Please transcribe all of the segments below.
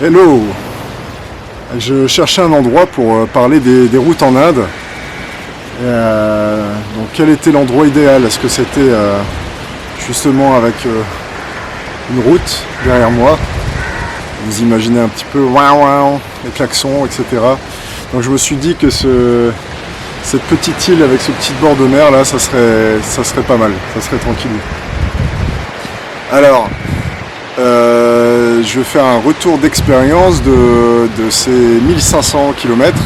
Hello. Je cherchais un endroit pour parler des routes en Inde. Donc quel était l'endroit idéal? Est-ce que c'était justement avec une route derrière moi? Vous imaginez un petit peu les klaxons, etc. Donc je me suis dit que cette petite île avec ce petit bord de mer là, ça serait pas mal, ça serait tranquille. Alors, je vais faire un retour d'expérience de ces 1500 km,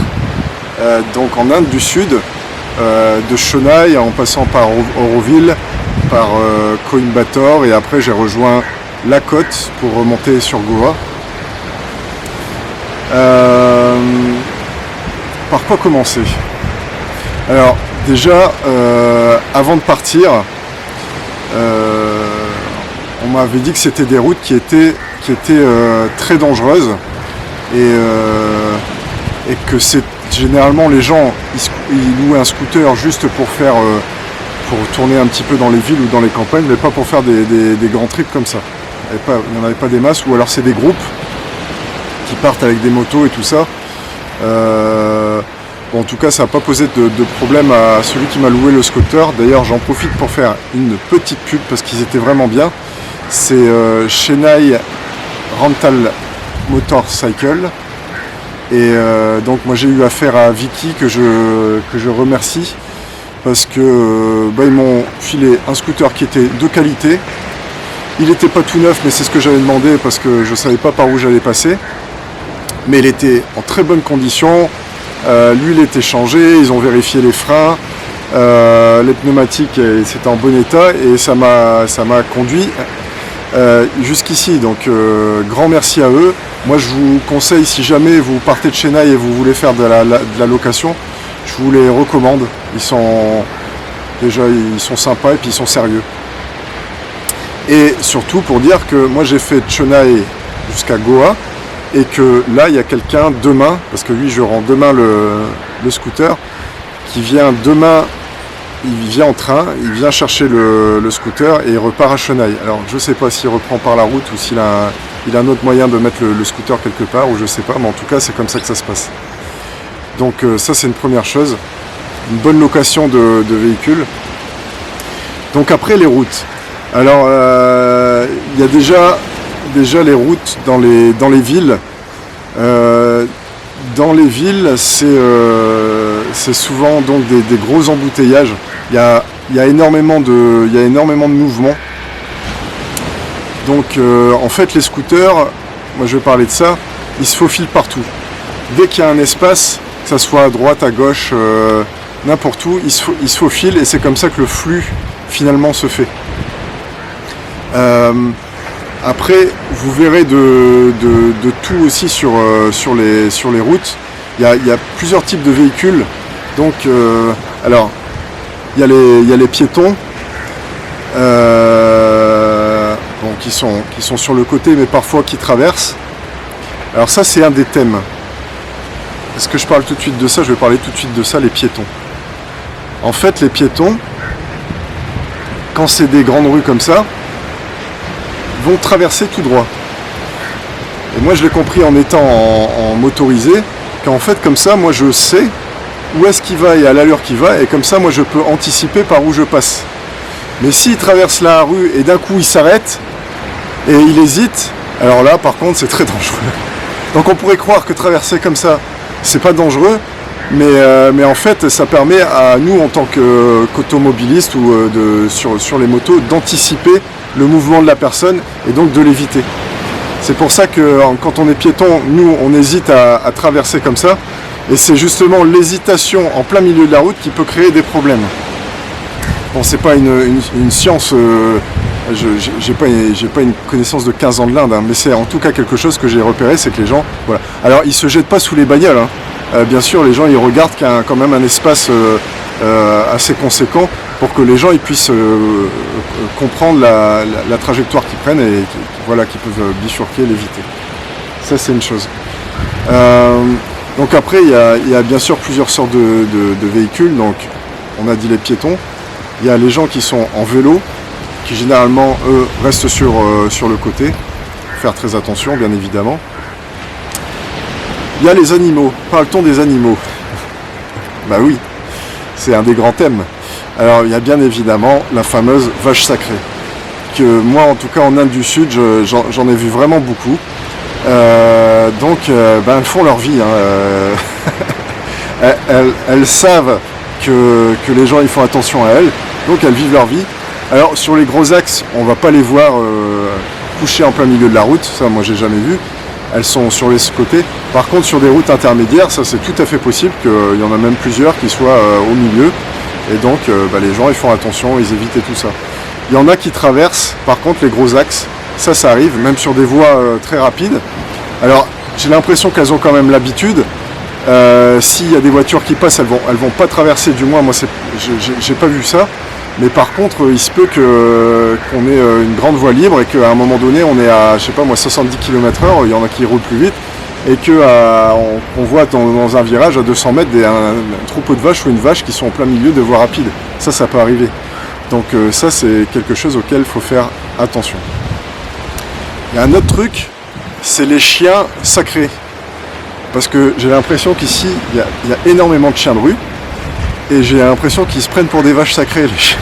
donc en Inde du Sud, de Chennai en passant par Auroville, par Coimbatore, et après j'ai rejoint la côte pour remonter sur Goa. Par quoi commencer? Alors déjà, avant de partir, on m'avait dit que c'était des routes qui étaient très dangereuses et que c'est généralement les gens ils louaient un scooter juste pour tourner un petit peu dans les villes ou dans les campagnes, mais pas pour faire des grands trips comme ça. Il n'y en avait pas des masses, ou alors c'est des groupes qui partent avec des motos et tout ça. Bon, en tout cas, ça n'a pas posé de problème à celui qui m'a loué le scooter. D'ailleurs, j'en profite pour faire une petite pub parce qu'ils étaient vraiment bien. C'est Chennai Rental Motorcycle. Et donc moi j'ai eu affaire à Vicky que je remercie parce que ils m'ont filé un scooter qui était de qualité. Il n'était pas tout neuf, mais c'est ce que j'avais demandé parce que je ne savais pas par où j'allais passer. Mais il était en très bonne condition. L'huile était changée, ils ont vérifié les freins, les pneumatiques, c'était en bon état et ça m'a conduit jusqu'ici. Donc grand merci à eux. Moi je vous conseille, si jamais vous partez de Chennai et vous voulez faire de la location, je vous les recommande. Ils sont sympas et puis ils sont sérieux. Et surtout pour dire que moi j'ai fait de Chennai jusqu'à Goa et que là il y a quelqu'un demain, parce que lui je rends demain le scooter, qui vient demain. Il vient en train, il vient chercher le scooter et il repart à Chennai. Alors je sais pas s'il reprend par la route ou s'il a un autre moyen de mettre le scooter quelque part, ou je sais pas, mais en tout cas c'est comme ça que ça se passe. Donc ça c'est une première chose, une bonne location de véhicules. Donc après les routes. Alors il y a déjà les routes dans les villes. Dans les villes, c'est souvent donc des gros embouteillages. Il y a énormément de mouvements. Donc en fait les scooters, moi je vais parler de ça, ils se faufilent partout. Dès qu'il y a un espace, que ça soit à droite, à gauche, n'importe où, ils se faufilent et c'est comme ça que le flux finalement se fait. Après, vous verrez de tout aussi sur les routes. Il y a plusieurs types de véhicules. Donc, alors, il y a les piétons, qui sont sur le côté, mais parfois qui traversent. Alors ça, c'est un des thèmes. Est-ce que je parle tout de suite de ça? Je vais parler tout de suite de ça, les piétons. En fait, les piétons, quand c'est des grandes rues comme ça, vont traverser tout droit. Et moi je l'ai compris en étant en motorisé, qu'en fait comme ça moi je sais où est-ce qu'il va et à l'allure qu'il va, et comme ça moi je peux anticiper par où je passe. Mais s'il traverse la rue et d'un coup il s'arrête et il hésite, alors là par contre c'est très dangereux. Donc on pourrait croire que traverser comme ça c'est pas dangereux, mais en fait ça permet à nous en tant qu'automobilistes ou sur les motos d'anticiper le mouvement de la personne et donc de l'éviter. C'est pour ça que quand on est piéton, nous on hésite à traverser comme ça, et c'est justement l'hésitation en plein milieu de la route qui peut créer des problèmes. Bon, c'est pas une science, j'ai pas une connaissance de 15 ans de l'Inde, hein, mais c'est en tout cas quelque chose que j'ai repéré, c'est que les gens, voilà. Alors ils se jettent pas sous les bagnoles, hein. Bien sûr les gens ils regardent qu'il y a quand même un espace assez conséquent pour que les gens ils puissent comprendre la trajectoire qu'ils prennent et qu'ils peuvent bifurquer, l'éviter. Ça c'est une chose. Donc après il y a bien sûr plusieurs sortes de véhicules. Donc on a dit les piétons, il y a les gens qui sont en vélo, qui généralement eux restent sur le côté, faire très attention bien évidemment. Il y a les animaux. Parle-t-on des animaux? Bah oui, c'est un des grands thèmes. Alors il y a bien évidemment la fameuse vache sacrée. Que moi en tout cas en Inde du Sud, j'en ai vu vraiment beaucoup. Elles font leur vie. Elles savent que les gens ils font attention à elles, donc elles vivent leur vie. Alors sur les gros axes, on va pas les voir couchées en plein milieu de la route, ça moi j'ai jamais vu. Elles sont sur les côtés. Par contre sur des routes intermédiaires, ça c'est tout à fait possible qu'il y en a même plusieurs qui soient au milieu. Et donc les gens ils font attention, ils évitent et tout ça. Il y en a qui traversent par contre les gros axes, ça arrive, même sur des voies très rapides. Alors j'ai l'impression qu'elles ont quand même l'habitude. S'il y a des voitures qui passent, elles vont pas traverser, du moins moi j'ai pas vu ça. Mais par contre il se peut qu'on ait une grande voie libre et qu'à un moment donné on est à 70 km/h, il y en a qui roulent plus vite, et qu'on voit dans un virage à 200 mètres un troupeau de vaches ou une vache qui sont en plein milieu de voies rapides. Ça peut arriver. Donc ça c'est quelque chose auquel il faut faire attention. Il y a un autre truc, c'est les chiens sacrés. Parce que j'ai l'impression qu'ici, il y a énormément de chiens de rue, et j'ai l'impression qu'ils se prennent pour des vaches sacrées, les chiens.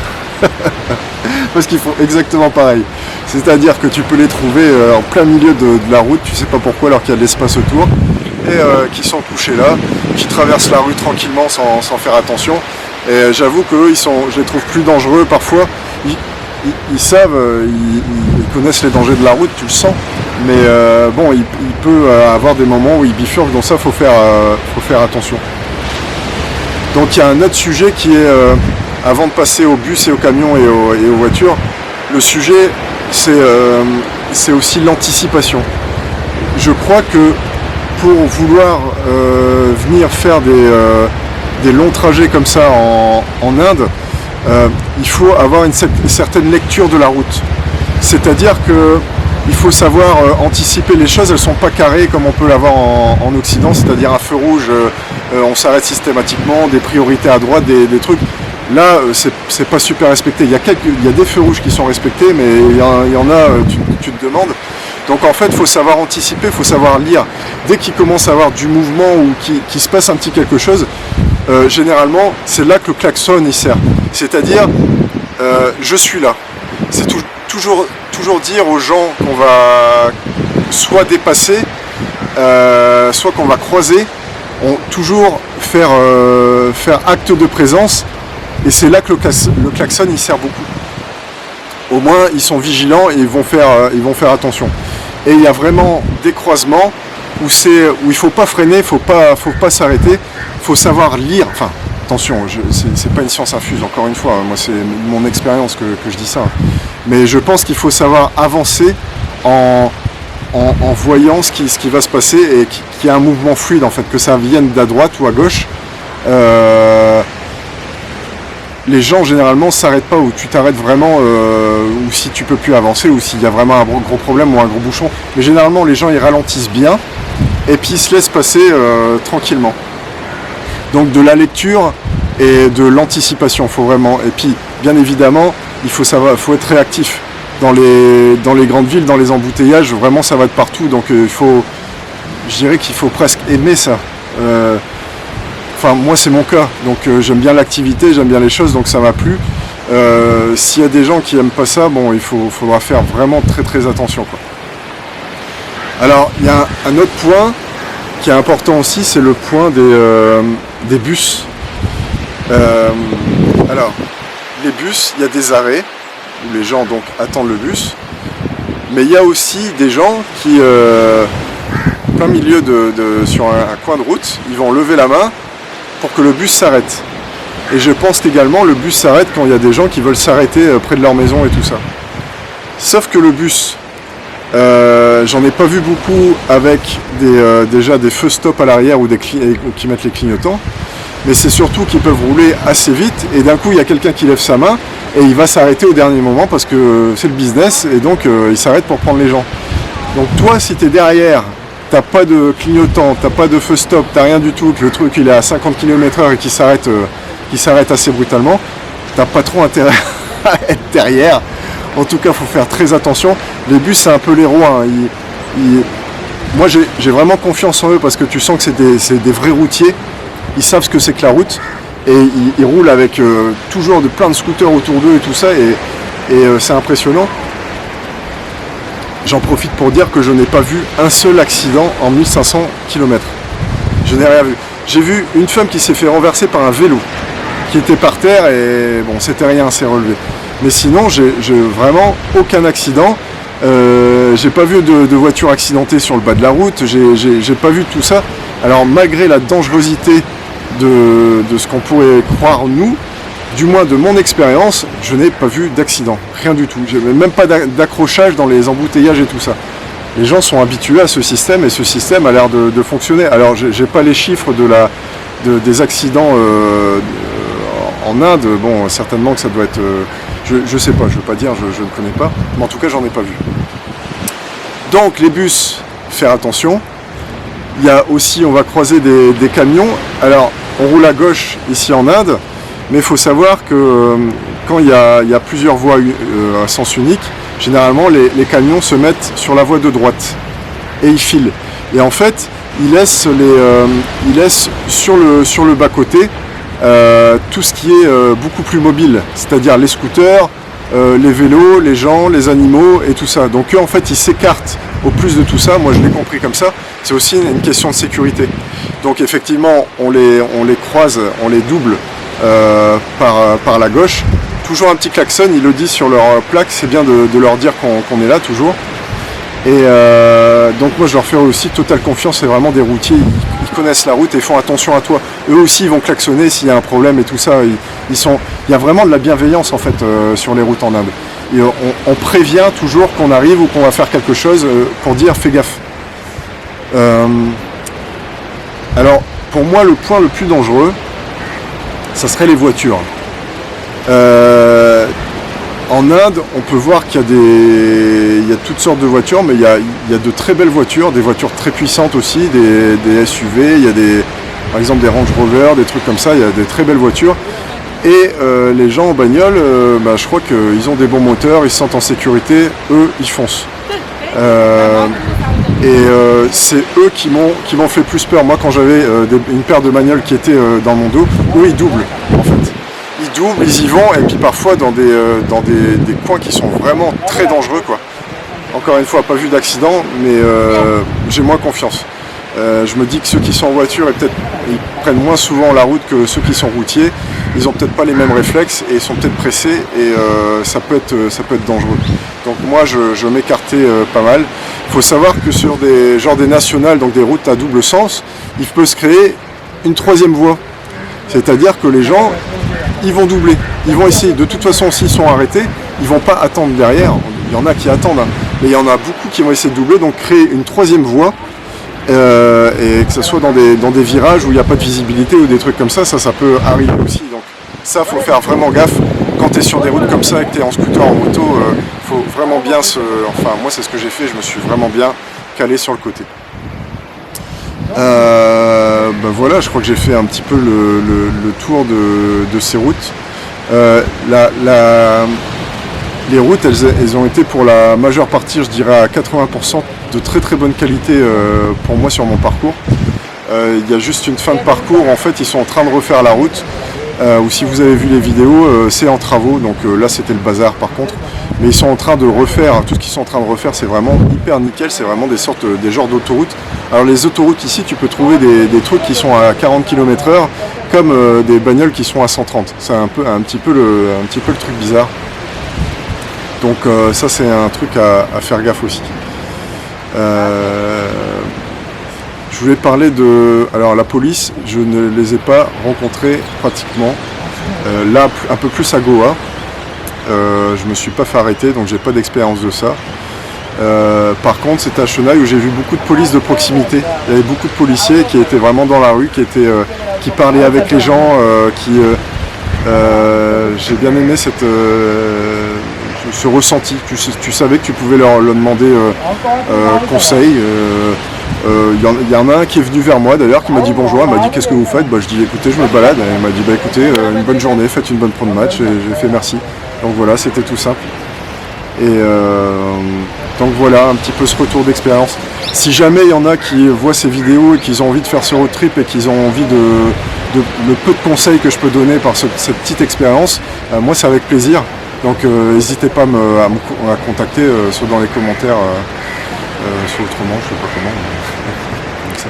Parce qu'ils font exactement pareil. C'est-à-dire que tu peux les trouver en plein milieu de la route, tu sais pas pourquoi, alors qu'il y a de l'espace autour, et qui sont couchés là, qui traversent la rue tranquillement sans faire attention. Et j'avoue qu'eux, je les trouve plus dangereux parfois. Ils savent, ils connaissent les dangers de la route, tu le sens. Mais il peut avoir des moments où ils bifurquent, donc ça faut faire attention. Donc il y a un autre sujet qui est, avant de passer aux bus et aux camions et aux voitures, le sujet c'est aussi l'anticipation. Je crois que pour vouloir venir faire des longs trajets comme ça en Inde, il faut avoir une certaine lecture de la route. C'est-à-dire que il faut savoir anticiper les choses, elles ne sont pas carrées comme on peut l'avoir en Occident, c'est-à-dire un feu rouge, on s'arrête systématiquement, des priorités à droite, des trucs. Là, c'est pas super respecté. Il y a des feux rouges qui sont respectés, mais il y en a, tu te demandes. Donc en fait, il faut savoir anticiper, il faut savoir lire. Dès qu'il commence à avoir du mouvement ou qu'il se passe un petit quelque chose, généralement, c'est là que le klaxon il sert. C'est-à-dire, je suis là. C'est toujours dire aux gens qu'on va soit dépasser, soit qu'on va croiser, toujours faire acte de présence, et c'est là que le klaxon il sert beaucoup. Au moins ils sont vigilants et ils vont faire attention. Et il y a vraiment des croisements où il faut pas freiner, faut pas s'arrêter, il faut savoir lire. Enfin, attention, c'est pas une science infuse, encore une fois, moi c'est mon expérience que je dis ça. Mais je pense qu'il faut savoir avancer en voyant ce qui va se passer et qu'il y a un mouvement fluide en fait, que ça vienne d'à droite ou à gauche. Les gens généralement s'arrêtent pas, ou tu t'arrêtes vraiment, ou si tu peux plus avancer, ou s'il y a vraiment un gros problème ou un gros bouchon. Mais généralement les gens ils ralentissent bien et puis ils se laissent passer tranquillement. Donc de la lecture et de l'anticipation, faut vraiment. Et puis bien évidemment, faut être réactif. Dans les grandes villes, dans les embouteillages, vraiment ça va de partout. Donc je dirais qu'il faut presque aimer ça. Enfin moi c'est mon cas, donc j'aime bien l'activité, j'aime bien les choses, donc ça m'a plu. S'il y a des gens qui aiment pas ça, bon, faudra faire vraiment très très attention, quoi. Alors il y a un autre point qui est important aussi, c'est le point des bus. Alors les bus, il y a des arrêts où les gens donc attendent le bus, mais il y a aussi des gens qui plein milieu sur un coin de route, ils vont lever la main pour que le bus s'arrête. Et je pense qu'également le bus s'arrête quand il y a des gens qui veulent s'arrêter près de leur maison et tout ça. Sauf que le bus, j'en ai pas vu beaucoup avec déjà des feux stop à l'arrière ou qui mettent les clignotants, mais c'est surtout qu'ils peuvent rouler assez vite et d'un coup il y a quelqu'un qui lève sa main et il va s'arrêter au dernier moment parce que c'est le business et donc il s'arrête pour prendre les gens. Donc toi si tu es derrière, t'as pas de clignotant, t'as pas de feu stop, t'as rien du tout, que le truc il est à 50 km/h et qu'il s'arrête assez brutalement, t'as pas trop intérêt à être derrière. En tout cas, faut faire très attention. Les bus, c'est un peu les rois, hein. moi j'ai vraiment confiance en eux parce que tu sens que c'est des vrais routiers, ils savent ce que c'est que la route et ils roulent avec toujours plein de scooters autour d'eux et tout ça et c'est impressionnant. J'en profite pour dire que je n'ai pas vu un seul accident en 1500 km. Je n'ai rien vu. J'ai vu une femme qui s'est fait renverser par un vélo qui était par terre et bon, c'était rien, c'est relevé. Mais sinon, j'ai vraiment aucun accident. J'ai pas vu de voiture accidentée sur le bas de la route. J'ai pas vu tout ça. Alors malgré la dangerosité de ce qu'on pourrait croire nous, du moins de mon expérience, je n'ai pas vu d'accident, rien du tout. J'ai même pas d'accrochage dans les embouteillages et tout ça. Les gens sont habitués à ce système et ce système a l'air de fonctionner. Alors j'ai pas les chiffres des accidents en Inde. Bon, certainement que ça doit être... je sais pas, je veux pas dire, je ne connais pas. Mais en tout cas, j'en ai pas vu. Donc les bus, faire attention. Il y a aussi, on va croiser des camions. Alors, on roule à gauche ici en Inde. Mais il faut savoir que quand il y a plusieurs voies à sens unique, généralement les camions se mettent sur la voie de droite et ils filent. Et en fait, ils laissent sur le bas-côté tout ce qui est beaucoup plus mobile, c'est-à-dire les scooters, les vélos, les gens, les animaux et tout ça. Donc eux, en fait, ils s'écartent au plus de tout ça. Moi, je l'ai compris comme ça. C'est aussi une question de sécurité. Donc effectivement, on les croise, on les double par la gauche. Toujours un petit klaxon, ils le disent sur leur plaque, c'est bien de leur dire qu'on est là toujours. Et donc moi je leur fais aussi totale confiance, c'est vraiment des routiers, ils connaissent la route et font attention à toi. Eux aussi ils vont klaxonner s'il y a un problème et tout ça. Il y a vraiment de la bienveillance en fait sur les routes en Inde. Et on prévient toujours qu'on arrive ou qu'on va faire quelque chose pour dire fais gaffe. Alors pour moi le point le plus dangereux, ça serait les voitures. En Inde, on peut voir qu'il y a toutes sortes de voitures, mais il y a de très belles voitures, des voitures très puissantes aussi, des SUV, il y a par exemple des Range Rover, des trucs comme ça, il y a des très belles voitures. Et les gens en bagnole, je crois qu'ils ont des bons moteurs, ils se sentent en sécurité, eux, ils foncent. C'est eux qui m'ont fait plus peur. Moi, quand j'avais une paire de bagnoles qui étaient dans mon dos, eux, ils doublent, en fait. Ils doublent, ils y vont, et puis parfois dans des coins qui sont vraiment très dangereux, quoi. Encore une fois, pas vu d'accident, mais j'ai moins confiance. Je me dis que ceux qui sont en voiture, ils prennent moins souvent la route que ceux qui sont routiers. Ils ont peut-être pas les mêmes réflexes et ils sont peut-être pressés et ça peut être dangereux. Donc moi, je m'écartais pas mal. Il faut savoir que sur des nationales, donc des routes à double sens, il peut se créer une troisième voie. C'est-à-dire que les gens, ils vont doubler. Ils vont essayer. De toute façon, s'ils sont arrêtés, ils vont pas attendre derrière. Il y en a qui attendent, hein. Mais il y en a beaucoup qui vont essayer de doubler, donc créer une troisième voie. Et que ce soit dans des virages où il n'y a pas de visibilité ou des trucs comme ça peut arriver aussi. Donc ça, faut faire vraiment gaffe. Quand tu es sur des routes comme ça et que tu es en scooter, en moto, faut vraiment bien moi, c'est ce que j'ai fait, je me suis vraiment bien calé sur le côté. Voilà, je crois que j'ai fait un petit peu le tour de ces routes. Les routes, elles ont été pour la majeure partie, je dirais à 80%, de très très bonne qualité pour moi sur mon parcours. Il y a juste une fin de parcours, en fait ils sont en train de refaire la route, ou si vous avez vu les vidéos, c'est en travaux, donc là c'était le bazar par contre. Mais ils sont en train de refaire, tout ce qu'ils sont en train de refaire c'est vraiment hyper nickel, c'est vraiment des genres d'autoroutes. Alors les autoroutes ici, tu peux trouver des trucs qui sont à 40 km/h, comme des bagnoles qui sont à 130. C'est un petit peu le truc bizarre. Donc ça c'est un truc à faire gaffe aussi. Je voulais parler alors la police, je ne les ai pas rencontrés pratiquement. Là un peu plus à Goa. Je me suis pas fait arrêter, donc j'ai pas d'expérience de ça. Par contre c'était à Chennai où j'ai vu beaucoup de police de proximité. Il y avait beaucoup de policiers qui étaient vraiment dans la rue, qui parlaient avec les gens, j'ai bien aimé ce ressenti. Tu savais que tu pouvais leur demander conseil. Il y en a un qui est venu vers moi d'ailleurs, qui m'a dit bonjour, il m'a dit qu'est-ce que vous faites, je dis écoutez je me balade, et il m'a dit écoutez une bonne journée, faites une bonne pro de match, et j'ai fait merci. Donc voilà, c'était tout simple. Et donc voilà, un petit peu ce retour d'expérience. Si jamais il y en a qui voient ces vidéos et qu'ils ont envie de faire ce road trip et qu'ils ont envie le peu de conseils que je peux donner par cette petite expérience, moi c'est avec plaisir. Donc n'hésitez pas à me contacter, soit dans les commentaires, soit autrement, je sais pas comment. Comme ça.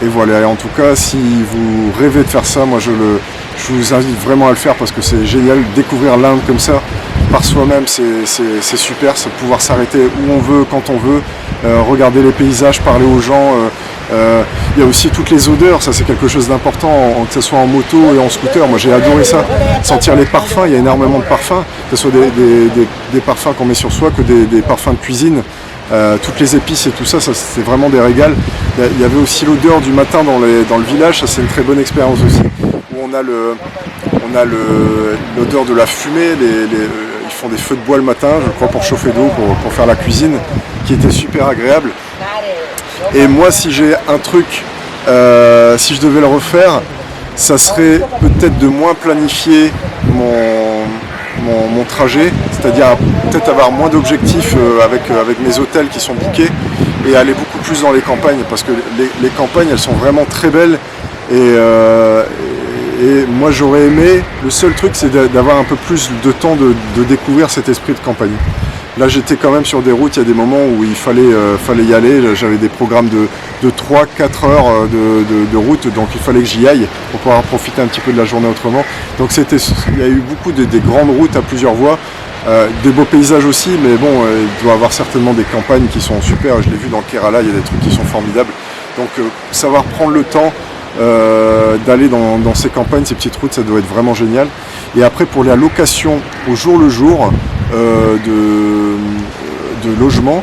Et voilà, et en tout cas, si vous rêvez de faire ça, moi je vous invite vraiment à le faire parce que c'est génial, découvrir l'Inde comme ça, par soi-même, c'est super, c'est pouvoir s'arrêter où on veut, quand on veut, regarder les paysages, parler aux gens. Il y a aussi toutes les odeurs, ça c'est quelque chose d'important, que ce soit en moto et en scooter. Moi j'ai adoré ça, sentir les parfums, il y a énormément de parfums, que ce soit des parfums qu'on met sur soi, que des parfums de cuisine. Toutes les épices et tout ça, c'est vraiment des régals. Il y avait aussi l'odeur du matin dans le village, ça c'est une très bonne expérience aussi, où on a l'odeur de la fumée, ils font des feux de bois le matin, je crois pour chauffer d'eau, pour faire la cuisine, qui était super agréable. Et moi si j'ai un truc, si je devais le refaire, ça serait peut-être de moins planifier mon trajet, c'est-à-dire peut-être avoir moins d'objectifs avec mes hôtels qui sont bookés et aller beaucoup plus dans les campagnes parce que les campagnes elles sont vraiment très belles et moi j'aurais aimé, le seul truc c'est d'avoir un peu plus de temps de découvrir cet esprit de campagne. Là j'étais quand même sur des routes, il y a des moments où il fallait y aller, j'avais des programmes de 3-4 heures de route, donc il fallait que j'y aille pour pouvoir profiter un petit peu de la journée autrement. Donc il y a eu beaucoup des grandes routes à plusieurs voies, des beaux paysages aussi, mais bon, il doit y avoir certainement des campagnes qui sont super, je l'ai vu dans le Kerala, il y a des trucs qui sont formidables. Donc savoir prendre le temps d'aller dans ces campagnes, ces petites routes, ça doit être vraiment génial. Et après pour la location au jour le jour de logement,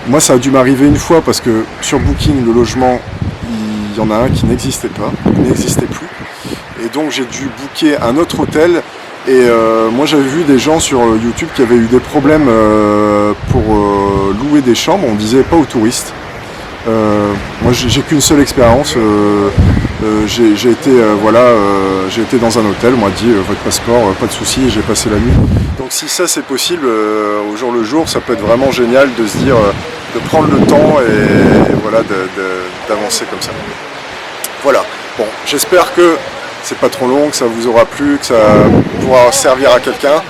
moi ça a dû m'arriver une fois parce que sur Booking le logement il y en a un qui n'existait plus et donc j'ai dû booker un autre hôtel et moi j'avais vu des gens sur YouTube qui avaient eu des problèmes pour louer des chambres, on disait pas aux touristes. Moi j'ai qu'une seule expérience, j'ai été dans un hôtel, on m'a dit votre passeport, pas de souci, j'ai passé la nuit. Donc si ça c'est possible au jour le jour, ça peut être vraiment génial de se dire, de prendre le temps et voilà, d'avancer comme ça. Voilà, bon, j'espère que c'est pas trop long, que ça vous aura plu, que ça pourra servir à quelqu'un.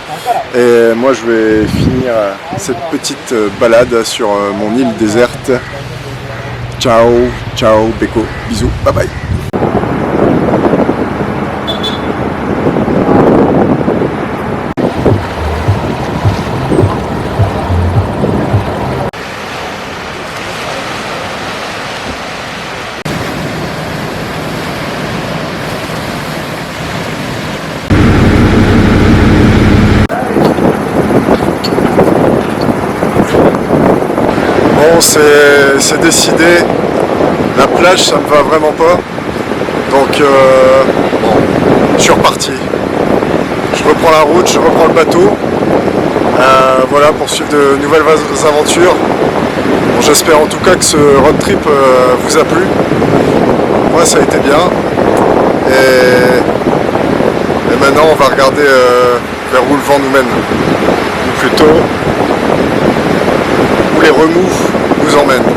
Et moi je vais finir cette petite balade sur mon île déserte. Ciao, ciao, Beko, bisous, bye bye. Bon, c'est décidé, la plage ça me va vraiment pas, donc bon, je suis reparti. Je reprends la route, je reprends le bateau, voilà, pour suivre de nouvelles aventures. Bon, j'espère en tout cas que ce road trip vous a plu. Moi ça a été bien, et maintenant on va regarder vers où le vent nous mène, ou plutôt où les remous nous emmènent.